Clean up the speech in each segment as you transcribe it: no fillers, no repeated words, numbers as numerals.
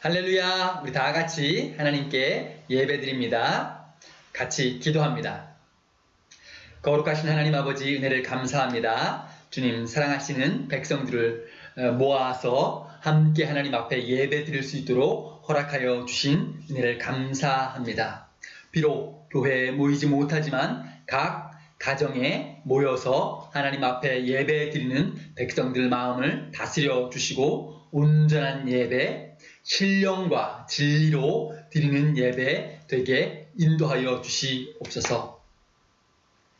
할렐루야! 우리 다 같이 하나님께 예배드립니다. 같이 기도합니다. 거룩하신 하나님 아버지 은혜를 감사합니다. 주님 사랑하시는 백성들을 모아서 함께 하나님 앞에 예배드릴 수 있도록 허락하여 주신 은혜를 감사합니다. 비록 교회에 모이지 못하지만 각 가정에 모여서 하나님 앞에 예배드리는 백성들 마음을 다스려 주시고 온전한 예배, 신령과 진리로 드리는 예배 되게 인도하여 주시옵소서.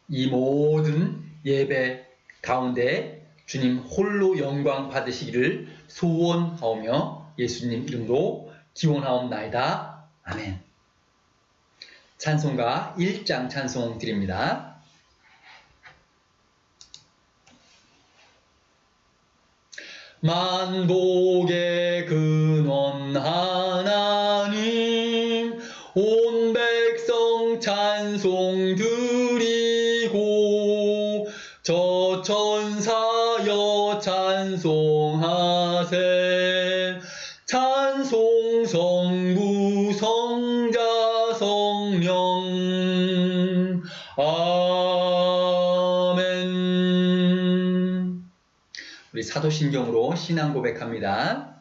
이 모든 예배 가운데 주님 홀로 영광 받으시기를 소원하오며 예수님 이름으로 기원하옵나이다. 아멘. 찬송가 1장 찬송 드립니다. 만복의 근원 하나님 온 백성 찬송 드리고 저 천사여 찬송하세 찬송 성부 성자 성령 아멘. 우리 사도신경으로 신앙 고백합니다.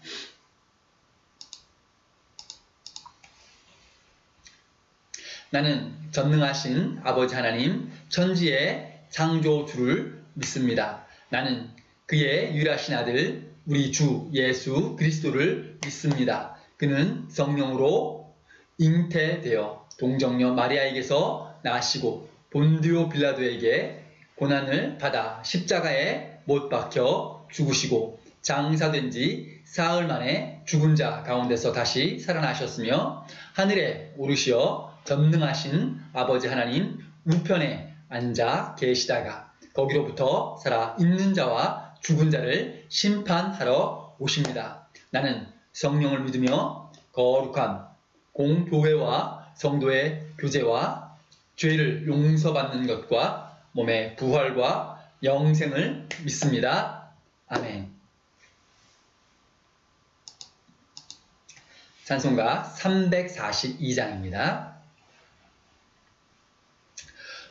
나는 전능하신 아버지 하나님 천지의 창조주를 믿습니다. 나는 그의 유일하신 아들 우리 주 예수 그리스도를 믿습니다. 그는 성령으로 잉태되어 동정녀 마리아에게서 나시고 본디오 빌라도에게 고난을 받아 십자가에 못 박혀 죽으시고 장사된 지 사흘 만에 죽은 자 가운데서 다시 살아나셨으며 하늘에 오르시어 전능하신 아버지 하나님 우편에 앉아 계시다가 거기로부터 살아 있는 자와 죽은 자를 심판하러 오십니다. 나는 성령을 믿으며 거룩한 공교회와 성도의 교제와 죄를 용서받는 것과 몸의 부활과 영생을 믿습니다. 아멘. 찬송가 342장입니다.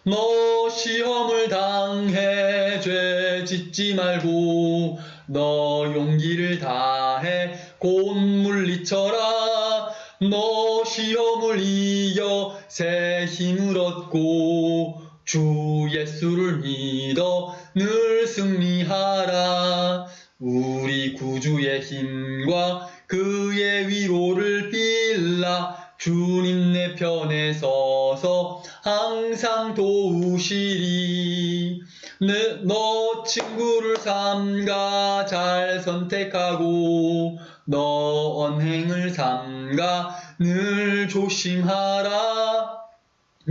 너 시험을 당해 죄 짓지 말고 너 용기를 다해 곧 물리쳐라. 너 시험을 이겨 새 힘을 얻고 주 예수를 믿어 늘 승리하라. 우리 구주의 힘과 그의 위로를 빌라. 주님 내 편에 서서 항상 도우시리. 너 친구를 삼가 잘 선택하고 너 언행을 삼가 늘 조심하라.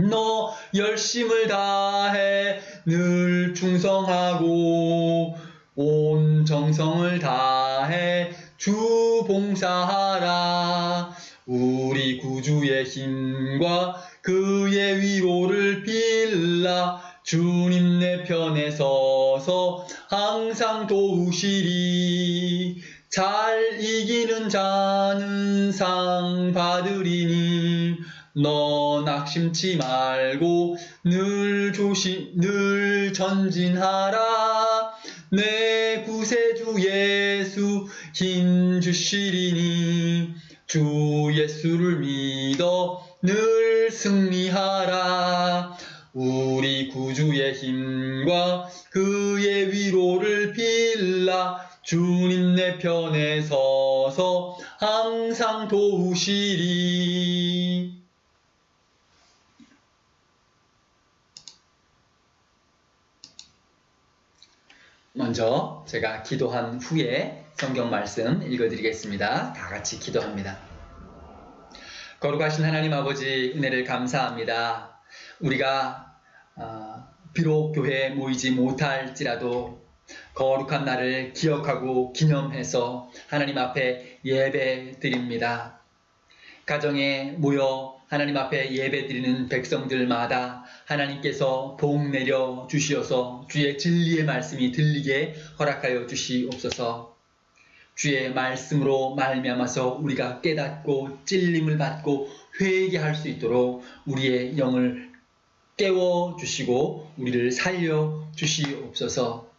너 열심을 다해 늘 충성하고 온 정성을 다해 주 봉사하라. 우리 구주의 힘과 그의 위로를 빌라. 주님 내 편에 서서 항상 도우시리. 잘 이기는 자는 상 받으리니 너 낙심치 말고 늘 전진하라. 내 구세주 예수 힘 주시리니 주 예수를 믿어 늘 승리하라. 우리 구주의 힘과 그의 위로를 빌라. 주님 내 편에 서서 항상 도우시리. 먼저 제가 기도한 후에 성경 말씀 읽어드리겠습니다. 다 같이 기도합니다. 거룩하신 하나님 아버지 은혜를 감사합니다. 우리가 비록 교회에 모이지 못할지라도 거룩한 날을 기억하고 기념해서 하나님 앞에 예배 드립니다. 가정에 모여 하나님 앞에 예배드리는 백성들마다 하나님께서 복 내려 주시어서 주의 진리의 말씀이 들리게 허락하여 주시옵소서. 주의 말씀으로 말미암아서 우리가 깨닫고 찔림을 받고 회개할 수 있도록 우리의 영을 깨워주시고 우리를 살려주시옵소서.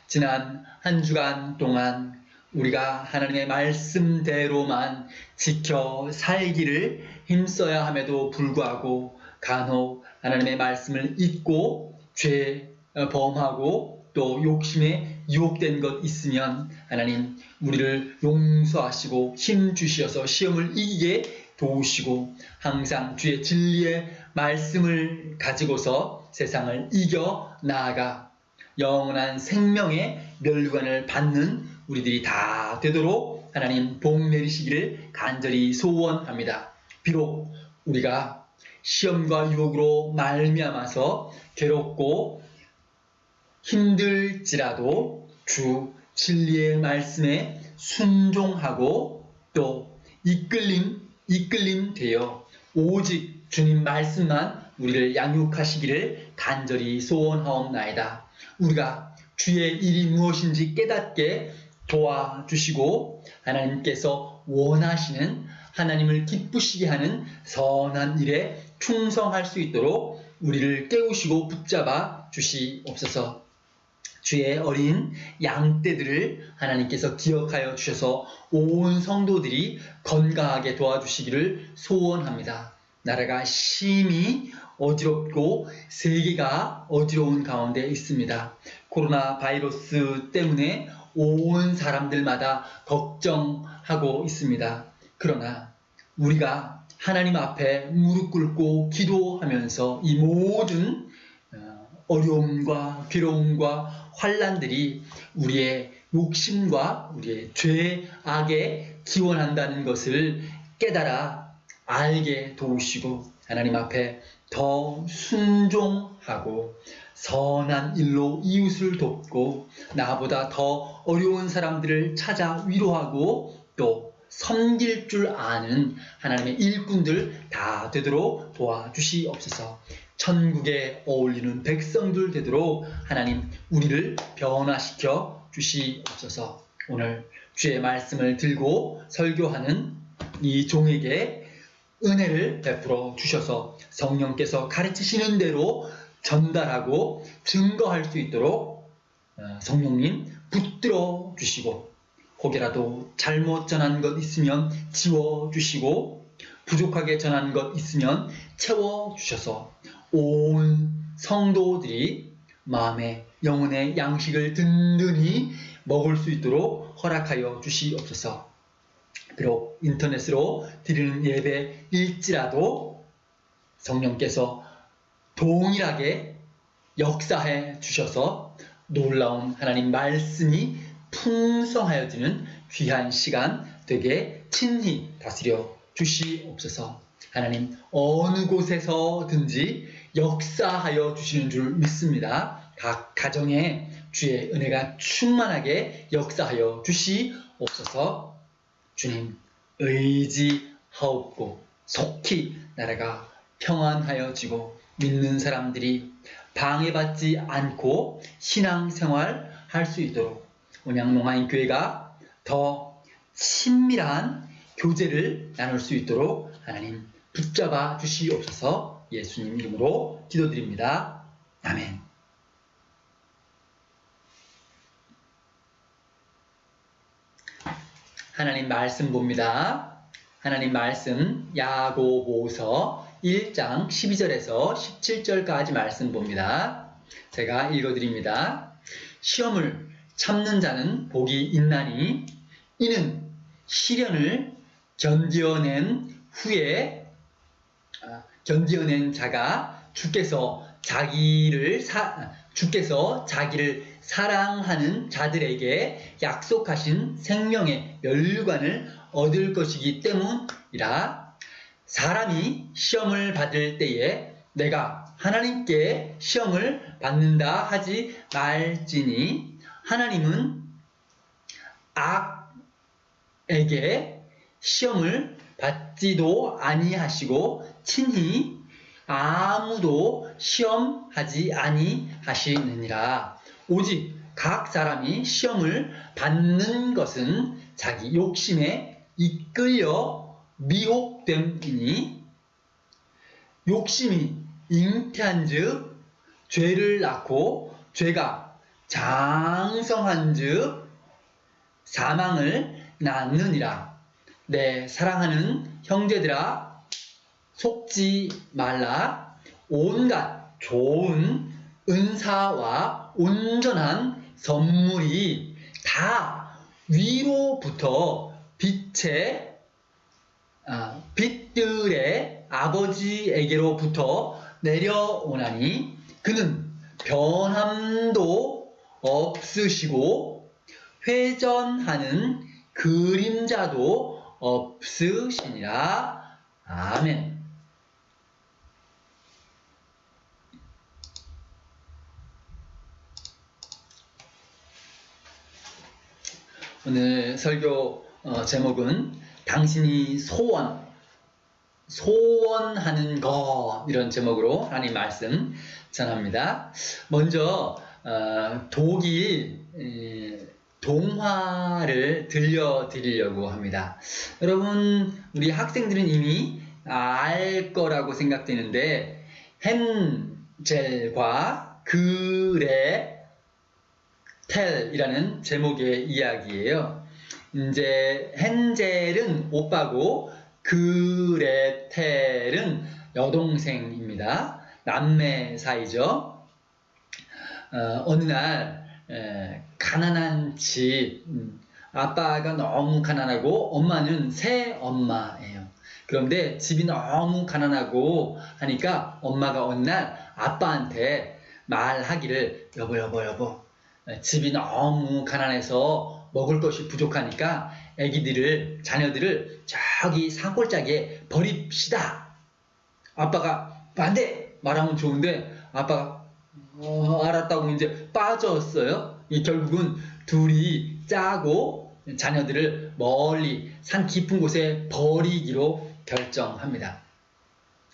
지난 한 주간 동안 우리가 하나님의 말씀대로만 지켜 살기를 힘써야 함에도 불구하고 간혹 하나님의 말씀을 잊고 죄 범하고 또 욕심에 유혹된 것 있으면 하나님 우리를 용서하시고 힘 주시어서 시험을 이기게 도우시고 항상 주의 진리의 말씀을 가지고서 세상을 이겨 나아가 영원한 생명의 멸류관을 받는 우리들이 다 되도록 하나님 복 내리시기를 간절히 소원합니다. 비록 우리가 시험과 유혹으로 말미암아서 괴롭고 힘들지라도 주 진리의 말씀에 순종하고 또 이끌림 되어 오직 주님 말씀만 우리를 양육하시기를 간절히 소원하옵나이다. 우리가 주의 일이 무엇인지 깨닫게 도와주시고 하나님께서 원하시는 하나님을 기쁘시게 하는 선한 일에 충성할 수 있도록 우리를 깨우시고 붙잡아 주시옵소서. 주의 어린 양떼들을 하나님께서 기억하여 주셔서 온 성도들이 건강하게 도와주시기를 소원합니다. 나라가 심히 어지럽고 세계가 어지러운 가운데 있습니다. 코로나 바이러스 때문에 온 사람들마다 걱정하고 있습니다. 그러나 우리가 하나님 앞에 무릎 꿇고 기도하면서 이 모든 어려움과 괴로움과 환난들이 우리의 욕심과 우리의 죄악에 기원한다는 것을 깨달아 알게 도우시고 하나님 앞에 더 순종하고 선한 일로 이웃을 돕고 나보다 더 어려운 사람들을 찾아 위로하고 또 섬길 줄 아는 하나님의 일꾼들 다 되도록 도와주시옵소서. 천국에 어울리는 백성들 되도록 하나님 우리를 변화시켜 주시옵소서. 오늘 주의 말씀을 들고 설교하는 이 종에게 은혜를 베풀어 주셔서 성령께서 가르치시는 대로 전달하고 증거할 수 있도록 성령님 붙들어 주시고 혹여라도 잘못 전한 것 있으면 지워 주시고 부족하게 전한 것 있으면 채워 주셔서 온 성도들이 마음의 영혼의 양식을 든든히 먹을 수 있도록 허락하여 주시옵소서. 비록 인터넷으로 드리는 예배일지라도 성령께서 동일하게 역사해 주셔서 놀라운 하나님 말씀이 풍성하여지는 귀한 시간 되게 친히 다스려 주시옵소서. 하나님 어느 곳에서든지 역사하여 주시는 줄 믿습니다. 각 가정에 주의 은혜가 충만하게 역사하여 주시옵소서. 주님 의지하옵고 속히 나라가 평안하여지고 믿는 사람들이 방해받지 않고 신앙생활 할 수 있도록 온양농아인교회가 더 친밀한 교제를 나눌 수 있도록 하나님 붙잡아 주시옵소서. 예수님 이름으로 기도드립니다. 아멘. 하나님 말씀 봅니다. 하나님 말씀 야고보서 1장 12절에서 17절까지 말씀 봅니다. 제가 읽어드립니다. 시험을 참는 자는 복이 있나니 이는 시련을 견뎌낸 자가 주께서 자기를 사랑하는 자들에게 약속하신 생명의 멸류관을 얻을 것이기 때문이라. 사람이 시험을 받을 때에 내가 하나님께 시험을 받는다 하지 말지니 하나님은 악에게 시험을 받지도 아니하시고 친히 아무도 시험하지 아니하시느니라. 오직 각 사람이 시험을 받는 것은 자기 욕심에 이끌려 미혹됨이니 욕심이 잉태한즉 죄를 낳고 죄가 장성한즉 사망을 낳느니라. 내 사랑하는 형제들아, 속지 말라. 온갖 좋은 은사와 온전한 선물이 다 위로부터 빛들의 아버지에게로부터 내려오나니 그는 변함도 없으시고 회전하는 그림자도 없으시니라. 아멘. 오늘 설교 제목은 당신이 소원하는 것, 이런 제목으로 하나님 말씀 전합니다. 먼저 독일 동화를 들려드리려고 합니다. 여러분, 우리 학생들은 이미 알 거라고 생각되는데 헨젤과 그레텔이라는 제목의 이야기예요. 이제 헨젤은 오빠고 그레텔은 여동생입니다. 남매 사이죠. 어느 날 가난한 집, 아빠가 너무 가난하고 엄마는 새엄마예요. 그런데 집이 너무 가난하고 하니까 엄마가 어느 날 아빠한테 말하기를, 여보, 집이 너무 가난해서 먹을 것이 부족하니까 자녀들을 저기 산골짜기에 버립시다. 아빠가 반대 말하면 좋은데 아빠가 알았다고 이제 빠졌어요. 결국은 둘이 짜고 자녀들을 멀리 산 깊은 곳에 버리기로 결정합니다.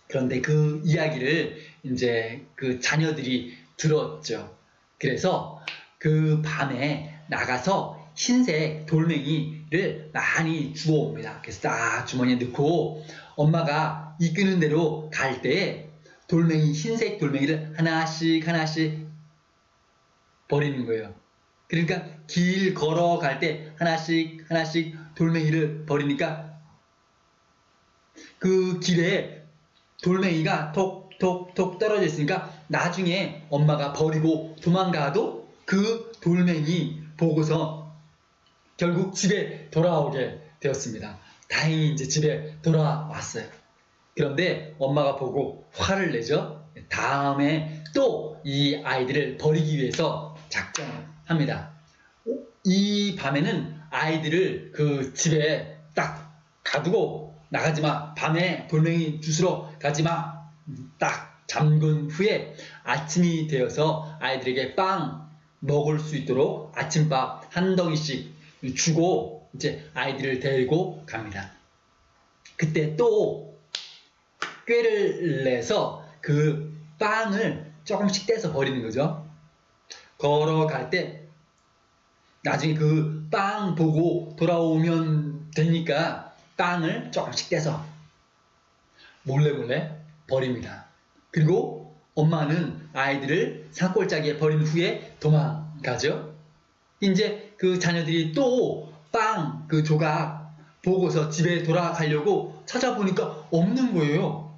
그런데 그 이야기를 이제 그 자녀들이 들었죠. 그래서 그 밤에 나가서 흰색 돌멩이를 많이 주워옵니다. 그래서 딱 주머니에 넣고 엄마가 이끄는 대로 갈 때 흰색 돌멩이를 하나씩 버리는 거예요. 그러니까 길 걸어갈 때 하나씩 돌멩이를 버리니까 그 길에 돌멩이가 톡톡톡 떨어져 있으니까 나중에 엄마가 버리고 도망가도 그 돌멩이 보고서 결국 집에 돌아오게 되었습니다. 다행히 이제 집에 돌아왔어요. 그런데 엄마가 보고 화를 내죠. 다음에 또 이 아이들을 버리기 위해서 작정합니다. 이 밤에는 아이들을 그 집에 딱 가두고 나가지마. 밤에 돌멩이 주스러 가지마. 딱 잠근 후에 아침이 되어서 아이들에게 빵 먹을 수 있도록 아침밥 한 덩이씩 주고 이제 아이들을 데리고 갑니다. 그때 또 꾀를 내서 그 빵을 조금씩 떼서 버리는 거죠. 걸어갈 때 나중에 그 빵 보고 돌아오면 되니까 빵을 조금씩 떼서 몰래 버립니다. 그리고 엄마는 아이들을 산골짜기에 버린 후에 도망가죠. 이제 그 자녀들이 또 빵 그 조각 보고서 집에 돌아가려고 찾아보니까 없는 거예요.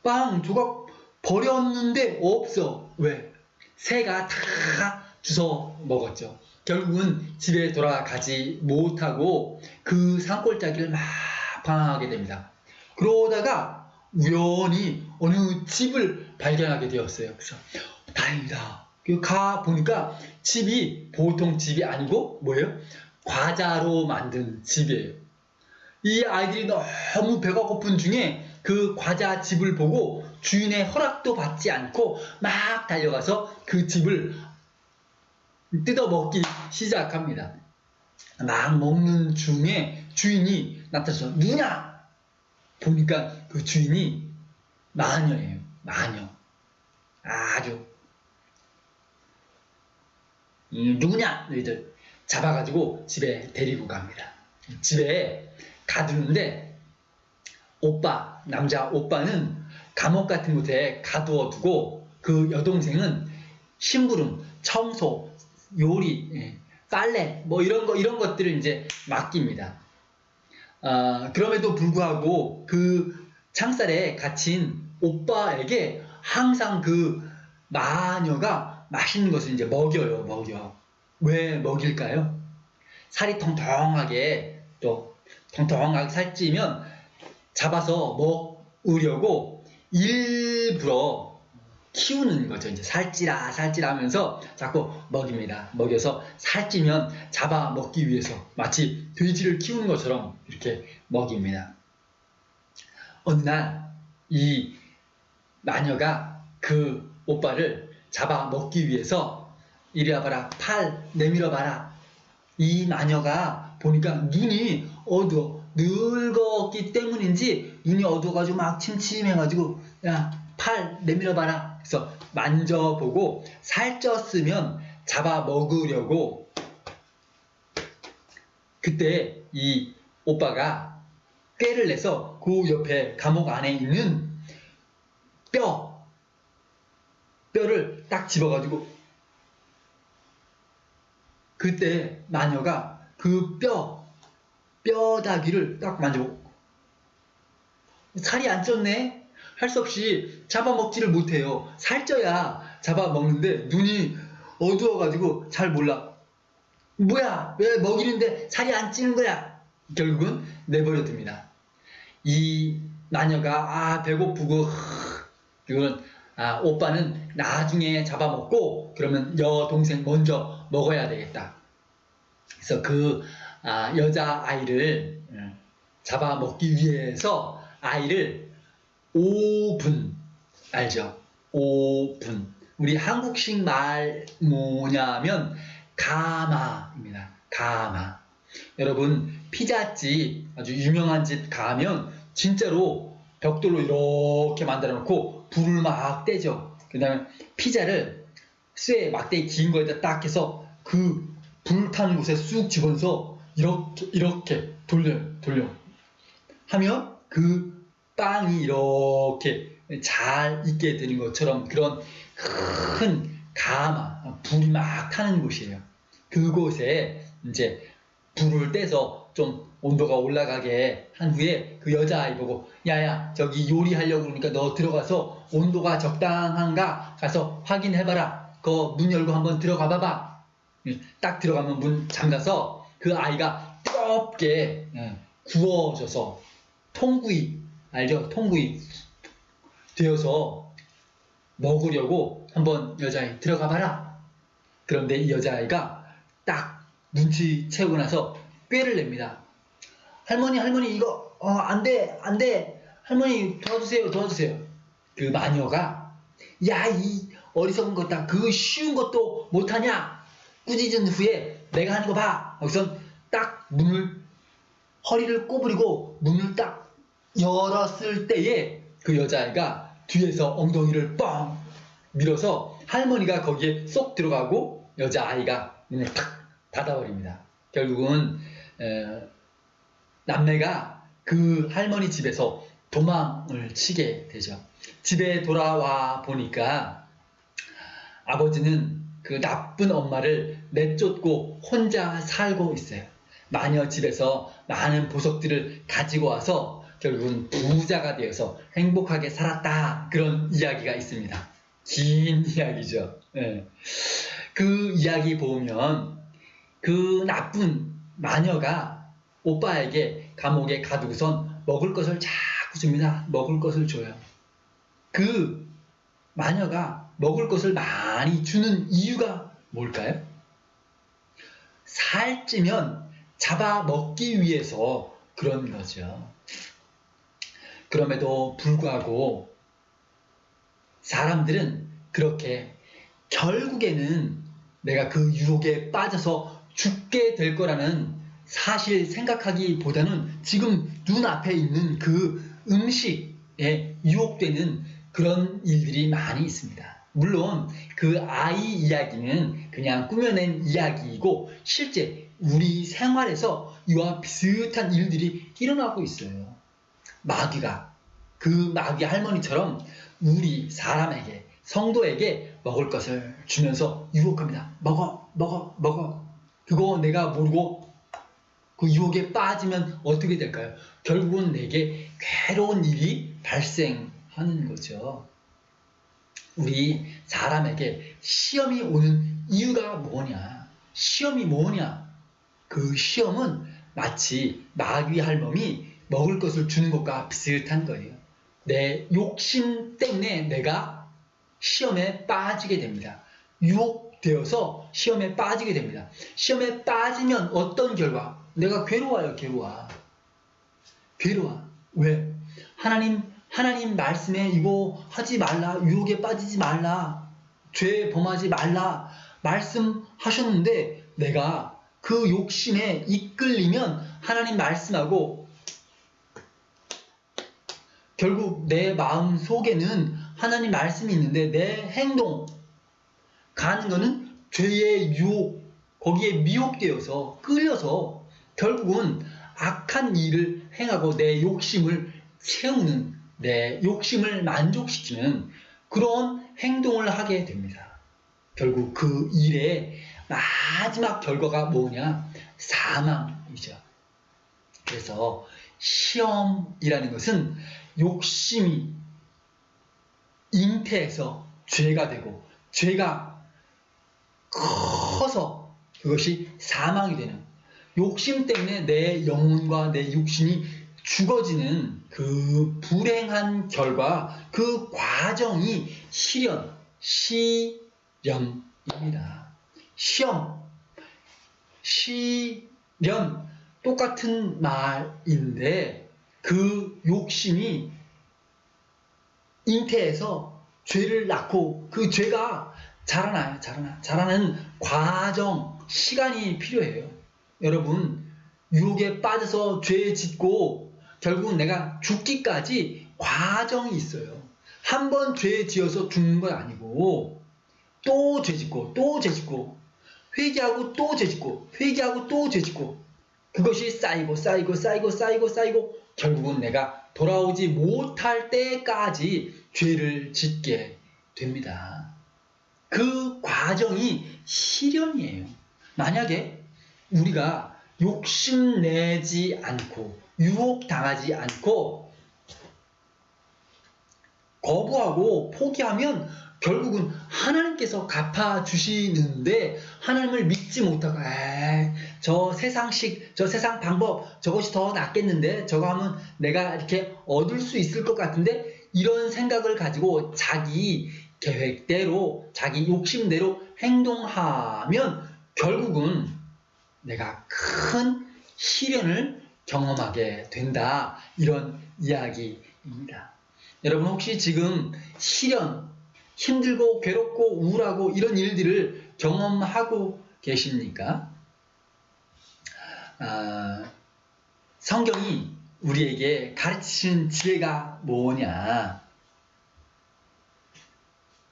빵 조각 버렸는데 없어. 왜? 새가 다 주워 먹었죠. 결국은 집에 돌아가지 못하고 그 산골짜기를 막 방황하게 됩니다. 그러다가 우연히 어느 집을 발견하게 되었어요. 그래서 다행이다. 가 보니까 집이 보통 집이 아니고 뭐예요? 과자로 만든 집이에요. 이 아이들이 너무 배가 고픈 중에 그 과자 집을 보고 주인의 허락도 받지 않고 막 달려가서 그 집을 뜯어먹기 시작합니다. 막 먹는 중에 주인이 나타나서 누구냐? 보니까 그 주인이 마녀예요. 마녀. 아주 누구냐? 너희들 잡아가지고 집에 데리고 갑니다. 집에 가두는데 남자 오빠는 감옥 같은 곳에 가두어 두고 그 여동생은 심부름, 청소, 요리, 빨래 뭐 이런 것들을 이제 맡깁니다. 그럼에도 불구하고 그 창살에 갇힌 오빠에게 항상 그 마녀가 맛있는 것을 이제 먹여. 왜 먹일까요? 살이 통통하게 살찌면 잡아서 먹으려고 일부러 키우는 거죠. 이제 살찌라 하면서 자꾸 먹입니다. 먹여서 살찌면 잡아 먹기 위해서 마치 돼지를 키우는 것처럼 이렇게 먹입니다. 어느 날 이 마녀가 그 오빠를 잡아 먹기 위해서 이리 와봐라, 팔 내밀어 봐라. 이 마녀가 보니까 눈이 어두워, 늙었기 때문인지 눈이 어두워가지고 막 침침해가지고 야, 팔 내밀어 봐라. 그래서 만져보고 살쪘으면 잡아 먹으려고. 그때 이 오빠가 꾀를 내서 그 옆에 감옥 안에 있는 뼈를 딱 집어가지고, 그때 마녀가 그 뼈다귀를 딱 만져보고, 살이 안 쪘네? 할 수 없이 잡아먹지를 못해요. 살쪄야 잡아먹는데 눈이 어두워가지고 잘 몰라. 뭐야? 왜 먹이는데 살이 안 찌는 거야? 결국은 내버려둡니다. 이 마녀가 배고프고 이거는 오빠는 나중에 잡아먹고 그러면 여동생 먼저 먹어야 되겠다. 그래서 그 여자아이를 잡아먹기 위해서 아이를 5분, 알죠? 5분. 우리 한국식 말 뭐냐면 가마입니다. 가마. 여러분 피자집, 아주 유명한 집 가면 진짜로 벽돌로 이렇게 만들어 놓고 불을 막 떼죠. 그 다음에 피자를 쇠 막대기 긴 거에다 딱 해서 그 불 타는 곳에 쑥 집어서 이렇게 돌려 하면 그 빵이 이렇게 잘 익게 되는 것처럼 그런 큰 가마, 불이 막 타는 곳이에요. 그곳에 이제 불을 떼서 좀 온도가 올라가게 한 후에 그 여자아이 보고, 야야 저기 요리하려고 그러니까 너 들어가서 온도가 적당한가 가서 확인해봐라. 그 문 열고 한번 들어가 봐봐. 딱 들어가면 문 잠가서 그 아이가 뜨겁게 구워져서 통구이, 알죠? 통구이 되어서 먹으려고 한번 여자아이 들어가 봐라. 그런데 이 여자아이가 딱 눈치채고 나서 꾀를 냅니다. 할머니 이거 안 돼. 할머니 도와주세요. 그 마녀가, 야, 이 어리석은 것다. 그 쉬운 것도 못하냐? 꾸짖은 후에 내가 하는 거 봐. 여기서 딱 허리를 꼬부리고 문을 딱 열었을 때에 그 여자아이가 뒤에서 엉덩이를 뻥 밀어서 할머니가 거기에 쏙 들어가고 여자아이가 문을 탁 닫아버립니다. 결국은 남매가 그 할머니 집에서 도망을 치게 되죠. 집에 돌아와 보니까 아버지는 그 나쁜 엄마를 내쫓고 혼자 살고 있어요. 마녀 집에서 많은 보석들을 가지고 와서 결국은 부자가 되어서 행복하게 살았다. 그런 이야기가 있습니다. 긴 이야기죠. 그 이야기 보면 그 나쁜 마녀가 오빠에게 감옥에 가두고선 먹을 것을 자꾸 줍니다. 먹을 것을 줘요. 그 마녀가 먹을 것을 많이 주는 이유가 뭘까요? 살찌면 잡아먹기 위해서 그런 거죠. 그럼에도 불구하고 사람들은 그렇게 결국에는 내가 그 유혹에 빠져서 죽게 될 거라는 사실 생각하기보다는 지금 눈앞에 있는 그 음식에 유혹되는 그런 일들이 많이 있습니다. 물론 그 아이 이야기는 그냥 꾸며낸 이야기이고 실제 우리 생활에서 이와 비슷한 일들이 일어나고 있어요. 마귀가 그 마귀 할머니처럼 우리 사람에게 성도에게 먹을 것을 주면서 유혹합니다. 먹어 먹어 먹어. 그거 내가 모르고 그 유혹에 빠지면 어떻게 될까요? 결국은 내게 괴로운 일이 발생하는 거죠. 우리 사람에게 시험이 오는 이유가 뭐냐? 시험이 뭐냐? 그 시험은 마치 마귀 할멈이 먹을 것을 주는 것과 비슷한 거예요. 내 욕심 때문에 내가 시험에 빠지게 됩니다. 유혹되어서 시험에 빠지게 됩니다. 시험에 빠지면 어떤 결과? 내가 괴로워요, 괴로워. 왜? 하나님 말씀에 이거 하지 말라, 유혹에 빠지지 말라, 죄 범하지 말라 말씀하셨는데 내가 그 욕심에 이끌리면 하나님 말씀하고 결국 내 마음 속에는 하나님 말씀이 있는데 내 행동 가는 거는 죄의 유혹, 거기에 미혹되어서 끌려서 결국은 악한 일을 행하고 내 욕심을 채우는, 내 욕심을 만족시키는 그런 행동을 하게 됩니다. 결국 그 일의 마지막 결과가 뭐냐? 사망이죠. 그래서 시험이라는 것은 욕심이 잉태해서 죄가 되고 죄가 커서 그것이 사망이 되는, 욕심 때문에 내 영혼과 내 육신이 죽어지는 그 불행한 결과, 그 과정이 시련입니다. 시련, 똑같은 말인데 그 욕심이 잉태해서 죄를 낳고 그 죄가 자라나는 과정, 시간이 필요해요. 여러분, 유혹에 빠져서 죄 짓고 결국은 내가 죽기까지 과정이 있어요. 한 번 죄 지어서 죽는 건 아니고 또 죄 짓고 또 죄 짓고 회개하고 또 죄 짓고 회개하고 또 죄 짓고 그것이 쌓이고 결국은 내가 돌아오지 못할 때까지 죄를 짓게 됩니다. 그 과정이 시련이에요. 만약에 우리가 욕심내지 않고 유혹당하지 않고 거부하고 포기하면 결국은 하나님께서 갚아주시는데 하나님을 믿지 못하고 저 세상식, 저 세상 방법 저것이 더 낫겠는데 저거 하면 내가 이렇게 얻을 수 있을 것 같은데 이런 생각을 가지고 자기 계획대로 자기 욕심대로 행동하면 결국은 내가 큰 시련을 경험하게 된다. 이런 이야기입니다. 여러분 혹시 지금 시련, 힘들고 괴롭고 우울하고 이런 일들을 경험하고 계십니까? 성경이 우리에게 가르치는 지혜가 뭐냐?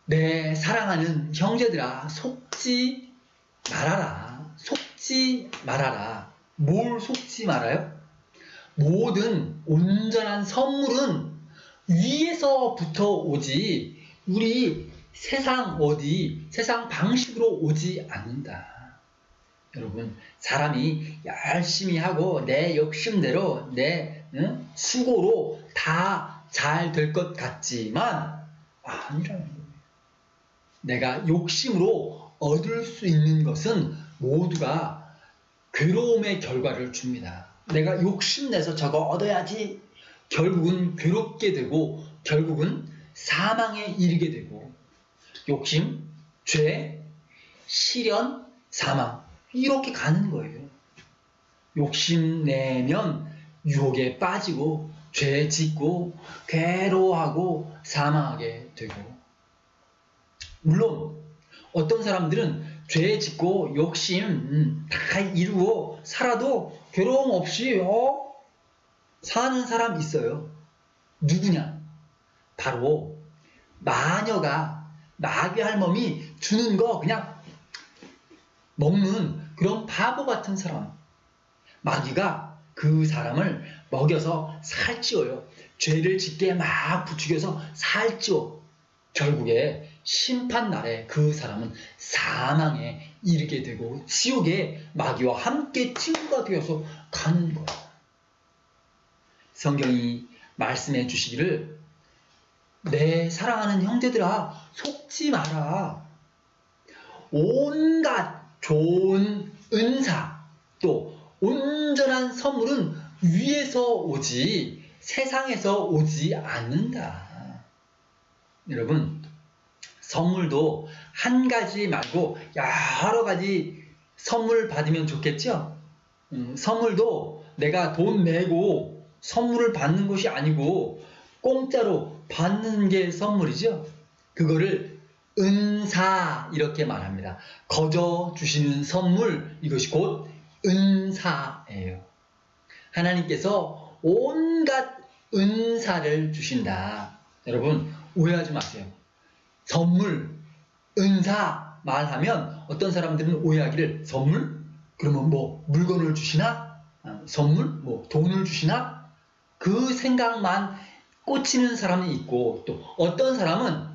내 사랑하는 형제들아, 속지 말아라. 속지 말아라. 뭘 속지 말아요? 모든 온전한 선물은 위에서부터 오지 우리 세상 방식으로 오지 않는다. 여러분, 사람이 열심히 하고 내 욕심대로 내 수고로 다 잘 될 것 같지만 아니라는 거예요. 내가 욕심으로 얻을 수 있는 것은 모두가 괴로움의 결과를 줍니다. 내가 욕심내서 저거 얻어야지 결국은 괴롭게 되고 결국은 사망에 이르게 되고 욕심, 죄, 시련, 사망 이렇게 가는 거예요. 욕심내면 유혹에 빠지고 죄 짓고 괴로워하고 사망하게 되고 물론 어떤 사람들은 죄 짓고 욕심 다 이루고 살아도 괴로움 없이 사는 사람 있어요. 누구냐? 바로 마녀가 마귀 할멈이 주는 거 그냥 먹는 그런 바보 같은 사람. 마귀가 그 사람을 먹여서 살찌워요. 죄를 짓게 막 부추겨서 살찌워. 결국에 심판날에 그 사람은 사망에 이르게 되고 지옥에 마귀와 함께 친구가 되어서 가는 거야. 성경이 말씀해 주시기를 내 사랑하는 형제들아 속지 마라. 온갖 좋은 은사 또 온전한 선물은 위에서 오지 세상에서 오지 않는다. 여러분 선물도 한 가지 말고 여러 가지 선물 받으면 좋겠죠? 선물도 내가 돈 내고 선물을 받는 것이 아니고 공짜로 받는 게 선물이죠. 그거를 은사 이렇게 말합니다. 거저 주시는 선물 이것이 곧 은사예요. 하나님께서 온갖 은사를 주신다. 여러분 오해하지 마세요. 선물, 은사 말하면 어떤 사람들은 오해하기를 선물? 그러면 뭐 물건을 주시나? 선물? 뭐 돈을 주시나? 그 생각만 꽂히는 사람이 있고 또 어떤 사람은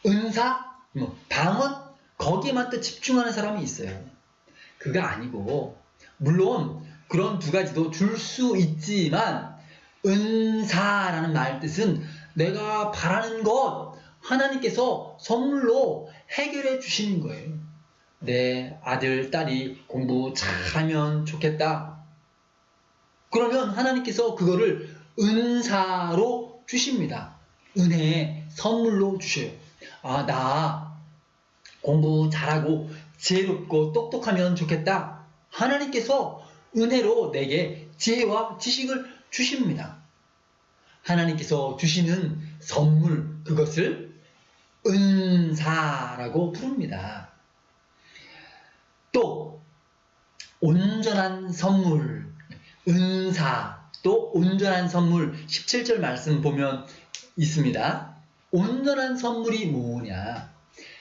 은사? 뭐 방언? 거기에만 또 집중하는 사람이 있어요. 그거 아니고 물론 그런 두 가지도 줄 수 있지만 은사라는 말 뜻은 내가 바라는 것 하나님께서 선물로 해결해 주시는 거예요. 내 아들, 딸이 공부 잘하면 좋겠다. 그러면 하나님께서 그거를 은사로 주십니다. 은혜의 선물로 주셔요. 아, 나 공부 잘하고 지혜롭고 똑똑하면 좋겠다. 하나님께서 은혜로 내게 지혜와 지식을 주십니다. 하나님께서 주시는 선물 그것을 은사라고 부릅니다. 또 온전한 선물 은사 또 온전한 선물 17절 말씀 보면 있습니다. 온전한 선물이 뭐냐?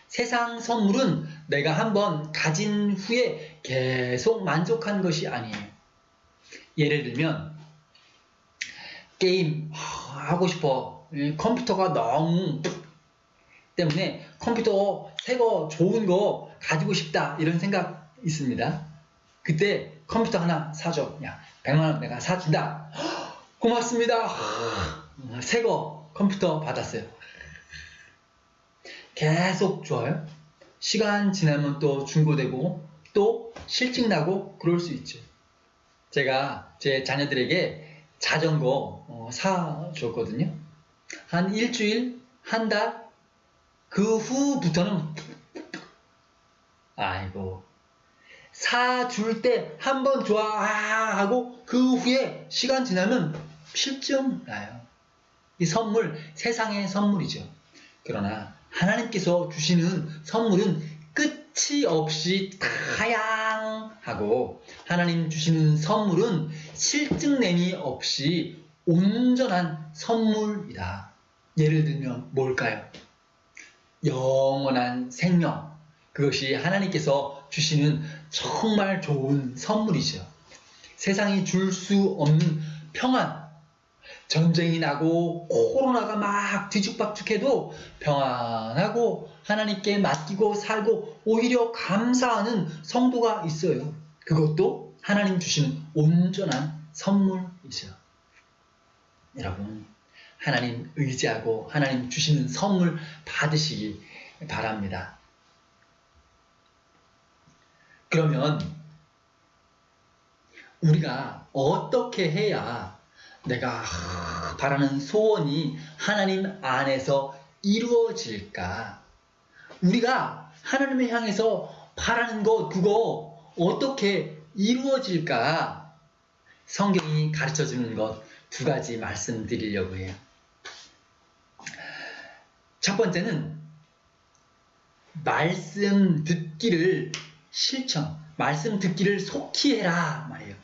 세상 선물은 내가 한번 가진 후에 계속 만족한 것이 아니에요. 예를 들면 게임 하고 싶어. 컴퓨터가 너무 때문에 컴퓨터 새거 좋은 거 가지고 싶다 이런 생각 있습니다. 그때 컴퓨터 하나 사줘. 야 100만원 내가 사준다. 고맙습니다. 새거 컴퓨터 받았어요. 계속 좋아요. 시간 지나면 또 중고되고 또 실증나고 그럴 수 있죠. 제가 제 자녀들에게 자전거 사줬거든요. 한 일주일, 한 달, 그 후부터는 아이고 사줄 때 한 번 좋아 하고 그 후에 시간 지나면 실증 나요. 이 선물 세상의 선물이죠. 그러나 하나님께서 주시는 선물은 끝이 없이 다양하고 하나님 주시는 선물은 실증냄이 없이 온전한 선물이다. 예를 들면 뭘까요? 영원한 생명. 그것이 하나님께서 주시는 정말 좋은 선물이죠. 세상이 줄 수 없는 평안. 전쟁이 나고 코로나가 막 뒤죽박죽해도 평안하고 하나님께 맡기고 살고 오히려 감사하는 성도가 있어요. 그것도 하나님 주시는 온전한 선물이죠. 여러분 하나님 의지하고 하나님 주시는 선물 받으시기 바랍니다. 그러면 우리가 어떻게 해야 내가 바라는 소원이 하나님 안에서 이루어질까? 우리가 하나님을 향해서 바라는 것 그거 어떻게 이루어질까? 성경이 가르쳐주는 것 두 가지 말씀드리려고 해요. 첫 번째는 말씀 듣기를 실천, 말씀 듣기를 속히 해라 말이에요.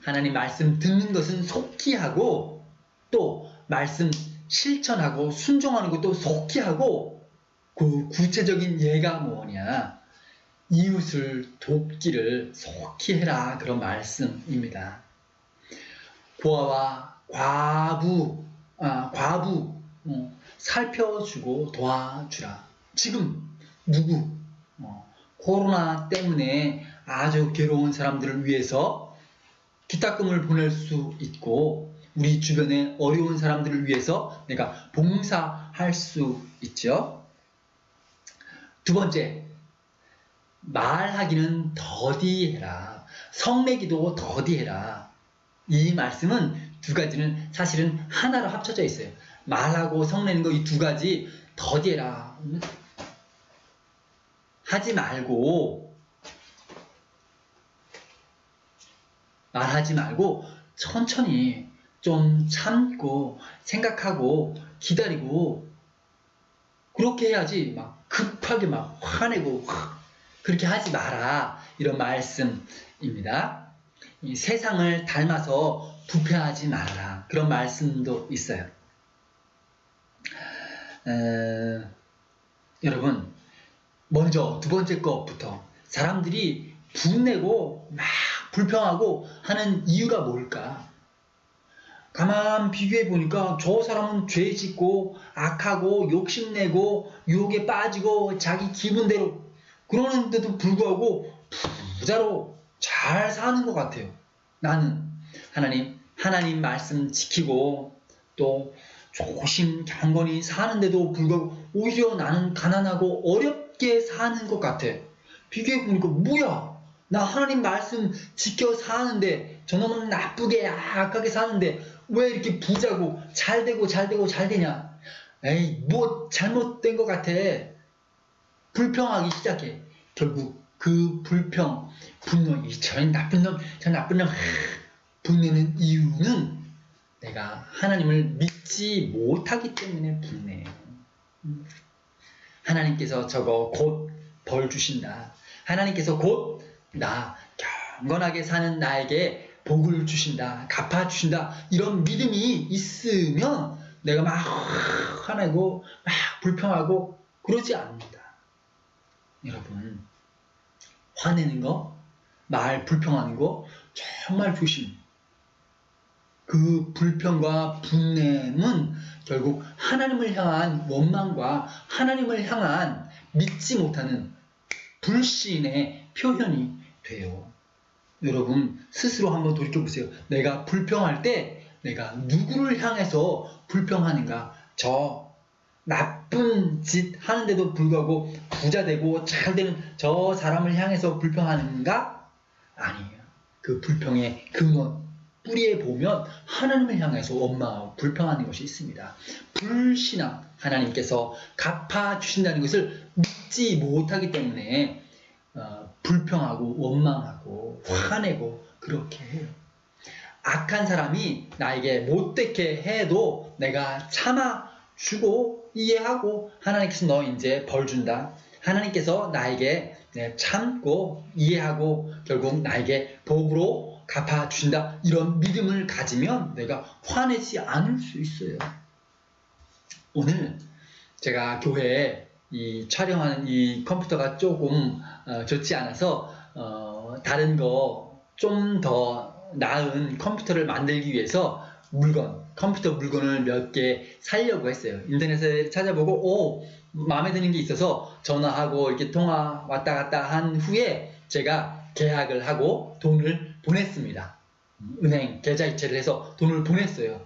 하나님 말씀 듣는 것은 속히 하고 또 말씀 실천하고 순종하는 것도 속히 하고 그 구체적인 예가 뭐냐? 이웃을 돕기를 속히 해라, 그런 말씀입니다. 고아와 과부 살펴주고 도와주라. 지금 누구 코로나 때문에 아주 괴로운 사람들을 위해서 기탁금을 보낼 수 있고, 우리 주변에 어려운 사람들을 위해서 내가 봉사할 수 있죠. 두 번째, 말하기는 더디해라. 성내기도 더디해라. 이 말씀은 두 가지는 사실은 하나로 합쳐져 있어요. 말하고 성내는 거, 이 두 가지 더디해라. 하지 말고, 말하지 말고 천천히 좀 참고 생각하고 기다리고 그렇게 해야지, 막 급하게 막 화내고 그렇게 하지 마라, 이런 말씀입니다. 이 세상을 닮아서 부패하지 말아라, 그런 말씀도 있어요. 여러분, 먼저 두 번째 것부터, 사람들이 분내고 막 불평하고 하는 이유가 뭘까? 가만 비교해 보니까 저 사람은 죄 짓고 악하고 욕심내고 유혹에 빠지고 자기 기분대로 그러는데도 불구하고 부자로 잘 사는 것 같아요. 나는 하나님 말씀 지키고 또 조심 경건히 사는데도 불구하고 오히려 나는 가난하고 어렵게 사는 것 같아. 비교해 보니까 뭐야? 나 하나님 말씀 지켜 사는데 저놈은 나쁘게 악하게 사는데 왜 이렇게 부자고 잘되고 되냐? 에이, 뭐 잘못된 것 같아. 불평하기 시작해. 결국 그 불평, 분노, 저 나쁜 놈 분내는 이유는 내가 하나님을 믿지 못하기 때문에 분내요. 하나님께서 저거 곧 벌 주신다. 하나님께서 곧 나 경건하게 사는 나에게 복을 주신다, 갚아주신다, 이런 믿음이 있으면 내가 막 화내고 막 불평하고 그러지 않는다. 여러분, 화내는 거, 말 불평하는 거 정말 조심. 그 불평과 분냄은 결국 하나님을 향한 원망과 하나님을 향한 믿지 못하는 불신의 표현이 돼요. 여러분, 스스로 한번 돌이켜보세요. 내가 불평할 때 내가 누구를 향해서 불평하는가? 저 나쁜 짓 하는데도 불구하고 부자 되고 잘 되는 저 사람을 향해서 불평하는가? 아니에요. 그 불평의 근원, 뿌리에 보면 하나님을 향해서 원망하고 불평하는 것이 있습니다. 불신앙, 하나님께서 갚아주신다는 것을 믿지 못하기 때문에 불평하고 원망하고 화내고 그렇게 해요. 악한 사람이 나에게 못되게 해도 내가 참아주고 이해하고, 하나님께서 너 이제 벌 준다. 하나님께서 나에게 참고 이해하고 결국 나에게 복으로 갚아준다. 이런 믿음을 가지면 내가 화내지 않을 수 있어요. 오늘 제가 교회에 이 촬영하는 이 컴퓨터가 조금 좋지 않아서 다른 거 좀 더 나은 컴퓨터를 만들기 위해서 컴퓨터 물건을 몇 개 사려고 했어요. 인터넷에 찾아보고 마음에 드는 게 있어서 전화하고 이렇게 통화 왔다 갔다 한 후에 제가 계약을 하고 돈을 보냈습니다. 은행 계좌이체를 해서 돈을 보냈어요.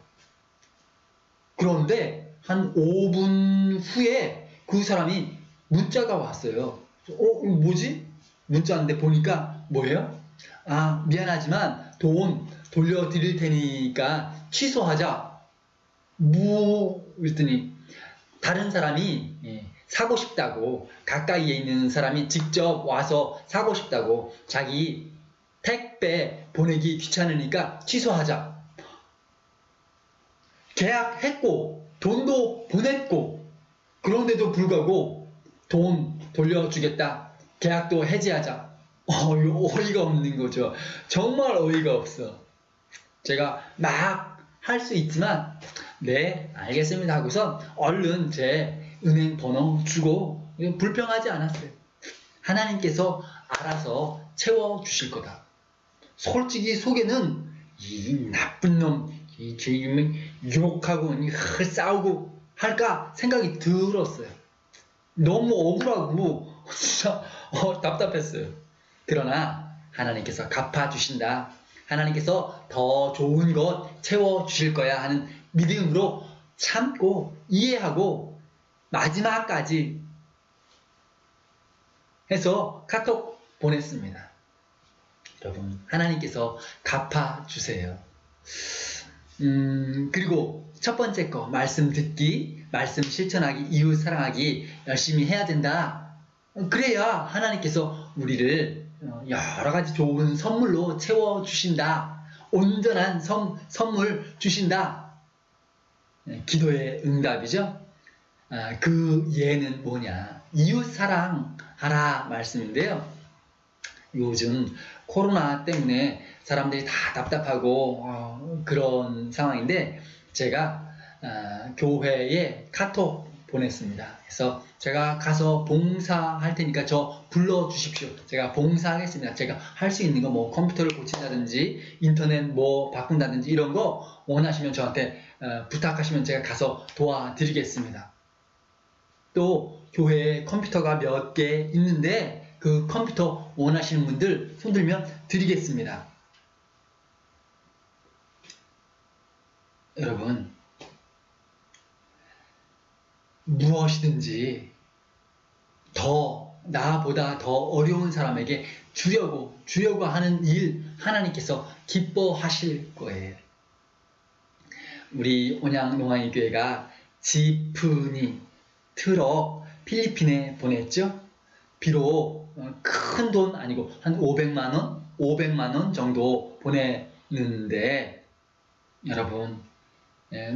그런데 한 5분 후에 그 사람이 문자가 왔어요. 뭐지? 문자인데 보니까 뭐예요? 미안하지만 돈 돌려드릴 테니까 취소하자. 그랬더니 다른 사람이 사고 싶다고, 가까이에 있는 사람이 직접 와서 사고 싶다고, 자기 택배 보내기 귀찮으니까 취소하자. 계약했고 돈도 보냈고 그런데도 불구하고 돈 돌려주겠다, 계약도 해지하자. 어이가 없는 거죠. 정말 어이가 없어. 제가 막 할 수 있지만 네 알겠습니다 하고서 얼른 제 은행 번호 주고 불평하지 않았어요. 하나님께서 알아서 채워주실 거다. 솔직히 속에는 이 나쁜 놈, 이 죄인을 욕하고 싸우고 할까 생각이 들었어요. 너무 억울하고 진짜 답답했어요. 그러나 하나님께서 갚아주신다. 하나님께서 더 좋은 것 채워주실 거야 하는 믿음으로 참고 이해하고 마지막까지 해서 카톡 보냈습니다. 여러분, 하나님께서 갚아주세요. 그리고 첫 번째 거, 말씀 듣기, 말씀 실천하기, 이웃 사랑하기 열심히 해야 된다. 그래야 하나님께서 우리를 여러 가지 좋은 선물로 채워주신다. 온전한 선물 주신다. 기도의 응답이죠. 그 예는 뭐냐? 이웃 사랑하라 말씀인데요. 요즘 코로나 때문에 사람들이 다 답답하고 그런 상황인데 제가 교회에 카톡 보냈습니다. 그래서 제가 가서 봉사할 테니까 저 불러주십시오. 제가 봉사하겠습니다. 제가 할 수 있는 거 뭐 컴퓨터를 고친다든지 인터넷 뭐 바꾼다든지 이런 거 원하시면 저한테 부탁하시면 제가 가서 도와드리겠습니다. 또 교회에 컴퓨터가 몇 개 있는데 그 컴퓨터 원하시는 분들 손들면 드리겠습니다. 여러분, 무엇이든지 나보다 더 어려운 사람에게 주려고 하는 일 하나님께서 기뻐하실 거예요. 우리 온양농아인 교회가 지프니 트럭 필리핀에 보냈죠. 비록 큰 돈 아니고 한 500만 원 정도 보냈는데 여러분,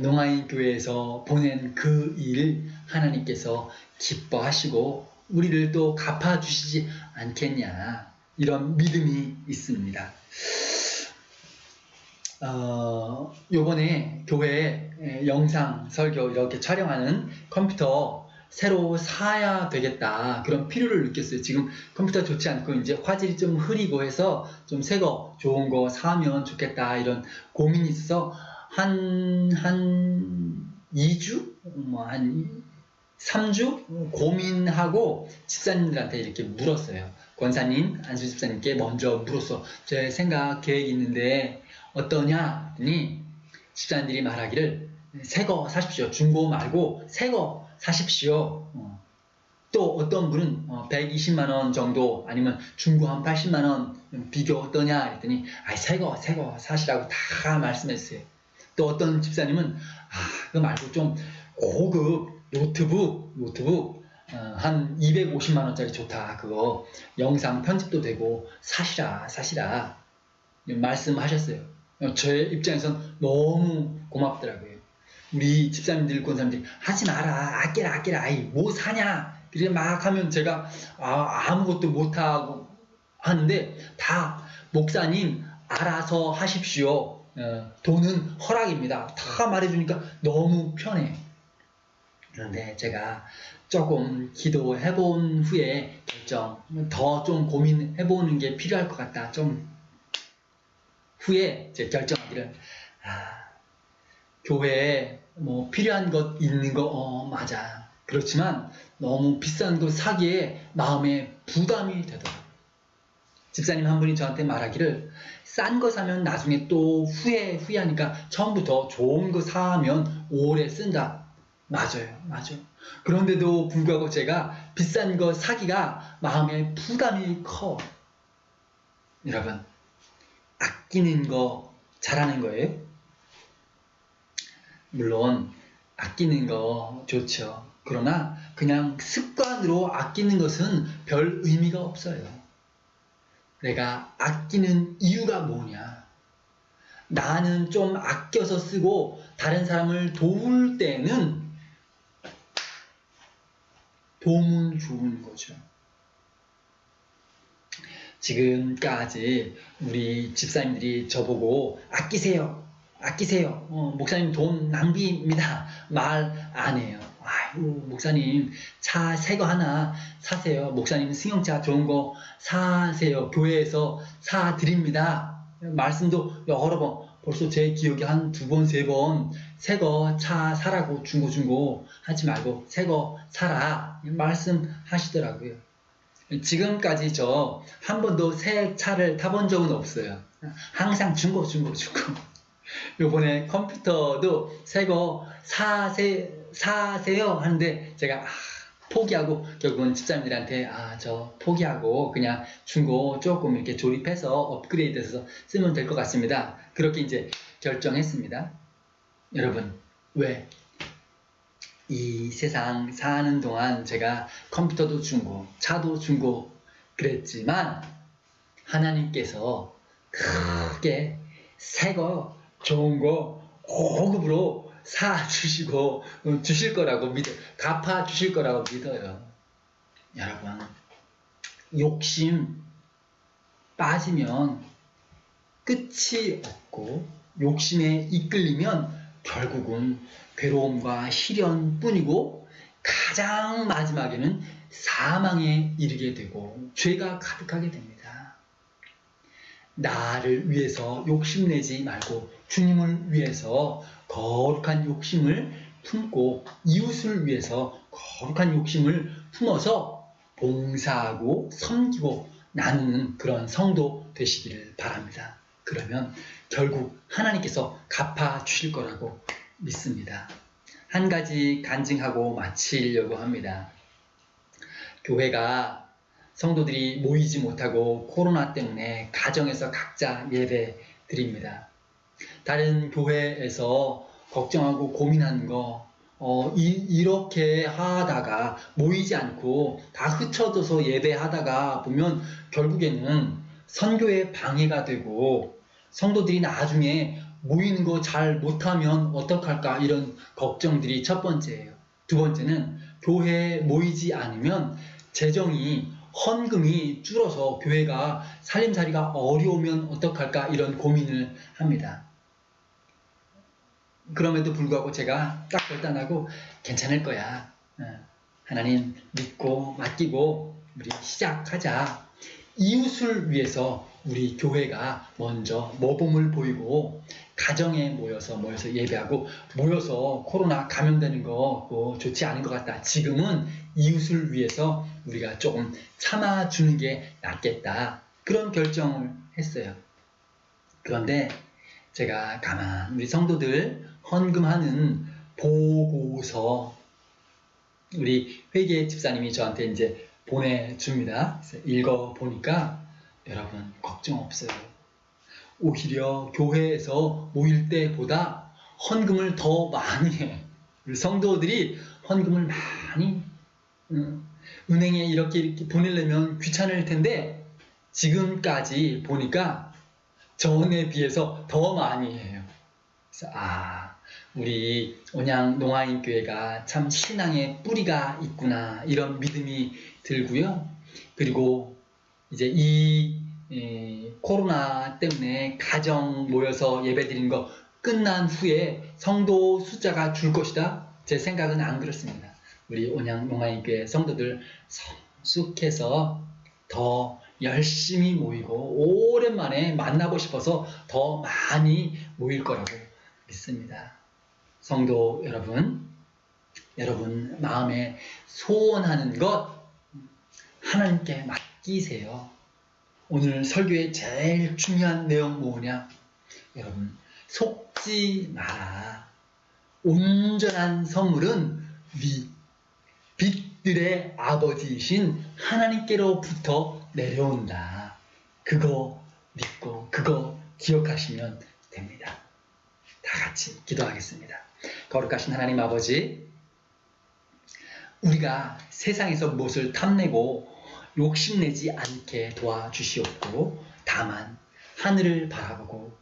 농아인 교회에서 보낸 그 일 하나님께서 기뻐하시고 우리를 또 갚아주시지 않겠냐, 이런 믿음이 있습니다. 요번에 교회에 영상 설교 이렇게 촬영하는 컴퓨터 새로 사야 되겠다, 그런 필요를 느꼈어요. 지금 컴퓨터 좋지 않고 이제 화질이 좀 흐리고 해서 좀 새 거 좋은 거 사면 좋겠다, 이런 고민이 있어서 한 2주? 한 3주 고민하고 집사님들한테 이렇게 물었어요. 권사님, 안수 집사님께 먼저 물었어. 제 생각, 계획이 있는데 어떠냐 했더니 집사님들이 말하기를 새 거 사십시오. 중고 말고 새 거 사십시오. 또 어떤 분은 120만 원 정도 아니면 중고 한 80만 원 비교 어떠냐 했더니 새 거 사시라고 다 말씀했어요. 또 어떤 집사님은 그거 말고 좀 고급 노트북 한 250만 원짜리 좋다. 그거 영상 편집도 되고 사시라 말씀하셨어요. 저의 입장에선 너무 고맙더라고요. 우리 집사님들, 권사님들이 하지 마라, 아껴라, 아이 뭐 사냐 그래 막 하면 제가 아무것도 못하고 하는데 다 목사님 알아서 하십시오. 돈은 허락입니다. 다 말해주니까 너무 편해. 그런데 제가 조금 기도해본 후에 더 좀 고민해보는 게 필요할 것 같다. 좀 후에 제 결정하기를 교회에 뭐 필요한 것 있는 거 맞아. 그렇지만 너무 비싼 거 사기에 마음에 부담이 되더라고요. 집사님 한 분이 저한테 말하기를 싼 거 사면 나중에 또 후회하니까 처음부터 좋은 거 사면 오래 쓴다. 맞아요. 그런데도 불구하고 제가 비싼 거 사기가 마음에 부담이 커. 여러분, 아끼는 거 잘하는 거예요? 물론 아끼는 거 좋죠. 그러나 그냥 습관으로 아끼는 것은 별 의미가 없어요. 내가 아끼는 이유가 뭐냐? 나는 좀 아껴서 쓰고 다른 사람을 도울 때는 도움은 좋은 거죠. 지금까지 우리 집사님들이 저보고 아끼세요. 목사님 돈 낭비입니다. 말 안 해요. 아이고, 목사님, 차 새 거 하나 사세요. 목사님, 승용차 좋은 거 사세요. 교회에서 사드립니다. 말씀도 여러 번, 벌써 제 기억에 한 2번, 3번, 새 거 차 사라고 중고 하지 말고 새 거 사라. 말씀하시더라고요. 지금까지 저 한 번도 새 차를 타본 적은 없어요. 항상 중고. 요번에 컴퓨터도 새 거 사세요 하는데 제가 포기하고 결국은 집사님들한테 저 포기하고 그냥 중고 조금 이렇게 조립해서 업그레이드해서 쓰면 될 것 같습니다. 그렇게 이제 결정했습니다. 여러분, 왜? 이 세상 사는 동안 제가 컴퓨터도 중고, 차도 중고 그랬지만 하나님께서 크게 새거 좋은 거 고급으로 사주시고 주실 거라고 갚아주실 거라고 믿어요. 여러분, 욕심 빠지면 끝이 없고 욕심에 이끌리면 결국은 괴로움과 시련뿐이고 가장 마지막에는 사망에 이르게 되고 죄가 가득하게 됩니다. 나를 위해서 욕심내지 말고 주님을 위해서 거룩한 욕심을 품고 이웃을 위해서 거룩한 욕심을 품어서 봉사하고 섬기고 나누는 그런 성도 되시기를 바랍니다. 그러면 결국 하나님께서 갚아주실 거라고 믿습니다. 한 가지 간증하고 마치려고 합니다. 교회가 성도들이 모이지 못하고 코로나 때문에 가정에서 각자 예배 드립니다. 다른 교회에서 걱정하고 고민하는 거 이렇게 하다가 모이지 않고 다 흩어져서 예배하다가 보면 결국에는 선교에 방해가 되고 성도들이 나중에 모이는 거 잘 못하면 어떡할까 이런 걱정들이 첫 번째예요. 두 번째는 교회에 모이지 않으면 재정이 헌금이 줄어서 교회가 살림살이가 어려우면 어떡할까 이런 고민을 합니다. 그럼에도 불구하고 제가 딱 결단하고 괜찮을 거야. 하나님 믿고 맡기고 우리 시작하자. 이웃을 위해서 우리 교회가 먼저 모범을 보이고 가정에 모여서 예배하고 모여서 코로나 감염되는 거 좋지 않은 것 같다. 지금은 이웃을 위해서 우리가 조금 참아주는 게 낫겠다. 그런 결정을 했어요. 그런데 제가 가만 우리 성도들 헌금하는 보고서 우리 회계 집사님이 저한테 이제 보내줍니다. 읽어보니까 여러분 걱정 없어요. 오히려 교회에서 모일 때보다 헌금을 더 많이 해. 우리 성도들이 헌금을 많이 은행에 이렇게 보내려면 귀찮을 텐데 지금까지 보니까 전에 비해서 더 많이 해요. 그래서 우리 온양 농아인교회가 참 신앙의 뿌리가 있구나 이런 믿음이 들고요. 그리고 이제 이 코로나 때문에 가정 모여서 예배드리는 거 끝난 후에 성도 숫자가 줄 것이다. 제 생각은 안 그렇습니다. 우리 온양 농아인교회 성도들 성숙해서 더 열심히 모이고 오랜만에 만나고 싶어서 더 많이 모일 거라고 믿습니다. 성도 여러분 마음에 소원하는 것 하나님께 맡기세요. 오늘 설교의 제일 중요한 내용 뭐냐? 여러분 속지 마라. 온전한 선물은 빛들의 아버지이신 하나님께로부터 내려온다. 그거 믿고 그거 기억하시면 됩니다. 다 같이 기도하겠습니다. 거룩하신 하나님 아버지, 우리가 세상에서 무엇을 탐내고 욕심내지 않게 도와주시옵고 다만 하늘을 바라보고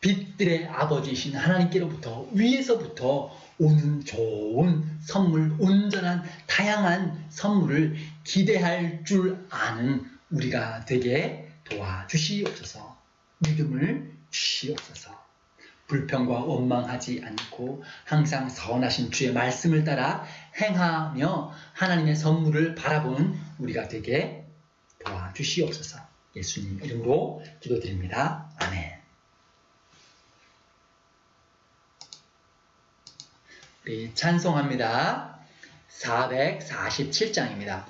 빛들의 아버지이신 하나님께로부터 위에서부터 오는 좋은 선물, 온전한 다양한 선물을 기대할 줄 아는 우리가 되게 도와주시옵소서. 믿음을 주시옵소서. 불평과 원망하지 않고 항상 선하신 주의 말씀을 따라 행하며 하나님의 선물을 바라보는 우리가 되게 도와주시옵소서. 예수님 이름으로 기도드립니다. 아멘. 우리 찬송합니다. 447장입니다.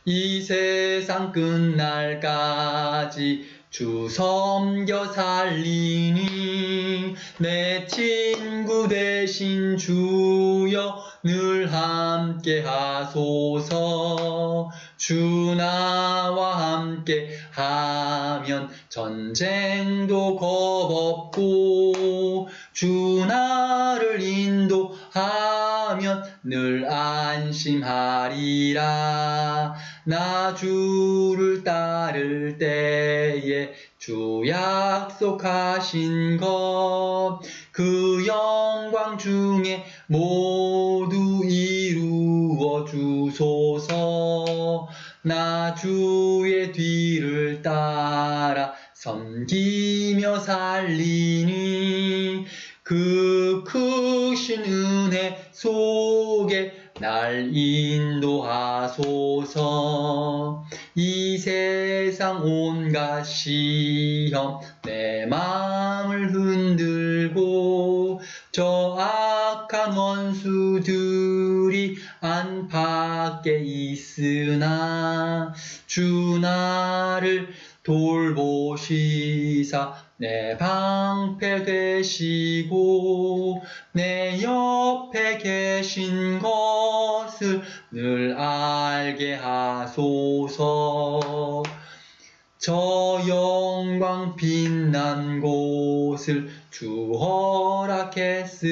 이 세상 끝날까지 주 섬겨 살리니 내 친구 되신 주여 늘 함께 하소서. 주 나와 함께 하면 전쟁도 겁없고 주 나를 인도하면 늘 안심하리라. 나 주를 따를 때에 주 약속하신 것 그 영광 중에 모두 이루어 주소서. 나 주의 뒤를 따라 섬기며 살리니 그 크신 은혜 속에 날 인도하소서. 이 세상 온갖 시험 내 마음을 흔들고 저 악한 원수들이 안팎에 있으나 주 나를 돌보시사 내 방패 되시고 내 옆에 계신 것을 늘 알게 하소서. 저 영광 빛난 곳을 주 허락했으니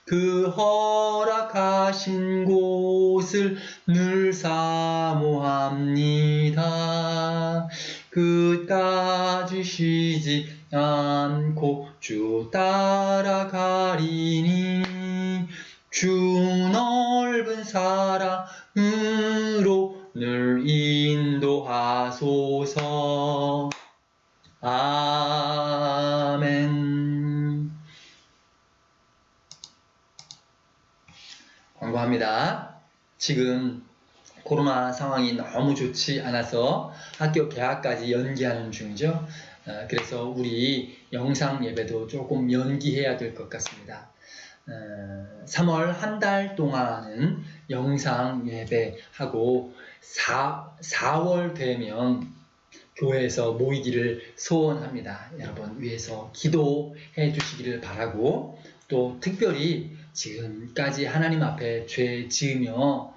그 허락하신 곳을 늘 사모합니다. 끝까지 쉬지 않고 주 따라가리니 주 넓은 사랑으로 늘 인도하소서. 아멘. 광고합니다. 지금 코로나 상황이 너무 좋지 않아서 학교 개학까지 연기하는 중이죠. 그래서 우리 영상 예배도 조금 연기해야 될 것 같습니다. 3월 한 달 동안은 영상 예배하고 4월 되면 교회에서 모이기를 소원합니다. 여러분 위해서 기도해 주시기를 바라고, 또 특별히 지금까지 하나님 앞에 죄 지으며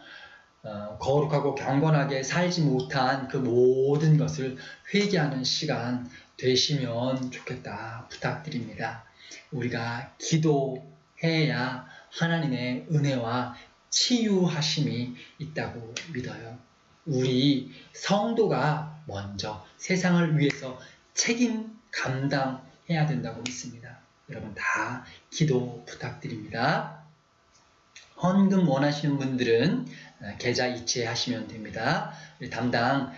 거룩하고 경건하게 살지 못한 그 모든 것을 회개하는 시간 되시면 좋겠다 부탁드립니다. 우리가 기도해야 하나님의 은혜와 치유하심이 있다고 믿어요. 우리 성도가 먼저 세상을 위해서 책임 감당해야 된다고 믿습니다. 여러분 다 기도 부탁드립니다. 헌금 원하시는 분들은 계좌 이체하시면 됩니다. 담당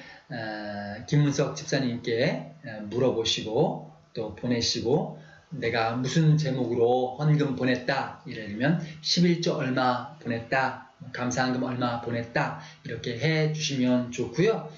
김문석 집사님께 물어보시고 또 보내시고, 내가 무슨 제목으로 헌금 보냈다, 예를 들면 11조 얼마 보냈다, 감사한금 얼마 보냈다, 이렇게 해 주시면 좋고요.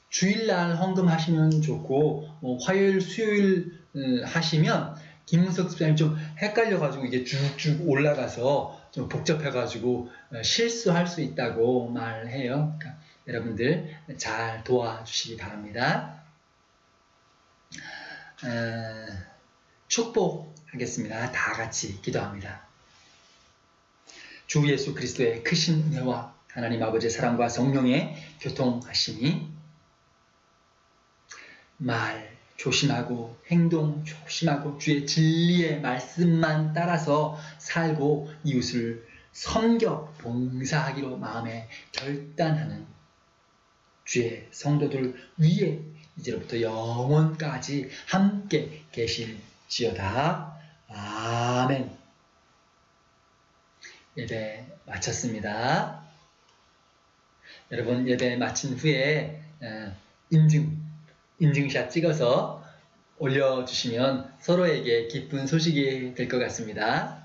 주일날 헌금하시면 좋고, 화요일 수요일 하시면 김문석 집사님 좀 헷갈려가지고 이게 쭉쭉 올라가서 좀 복잡해가지고 실수할 수 있다고 말해요. 그러니까 여러분들 잘 도와주시기 바랍니다. 축복하겠습니다. 다 같이 기도합니다. 주 예수 그리스도의 크신 은혜와 하나님 아버지의 사랑과 성령의 교통하심이 말 조심하고 행동 조심하고 주의 진리의 말씀만 따라서 살고 이웃을 섬겨 봉사하기로 마음에 결단하는 주의 성도들 위에 이제부터 영원까지 함께 계실지어다. 아멘. 예배 마쳤습니다. 여러분 예배 마친 후에 인증샷 찍어서 올려주시면 서로에게 기쁜 소식이 될 것 같습니다.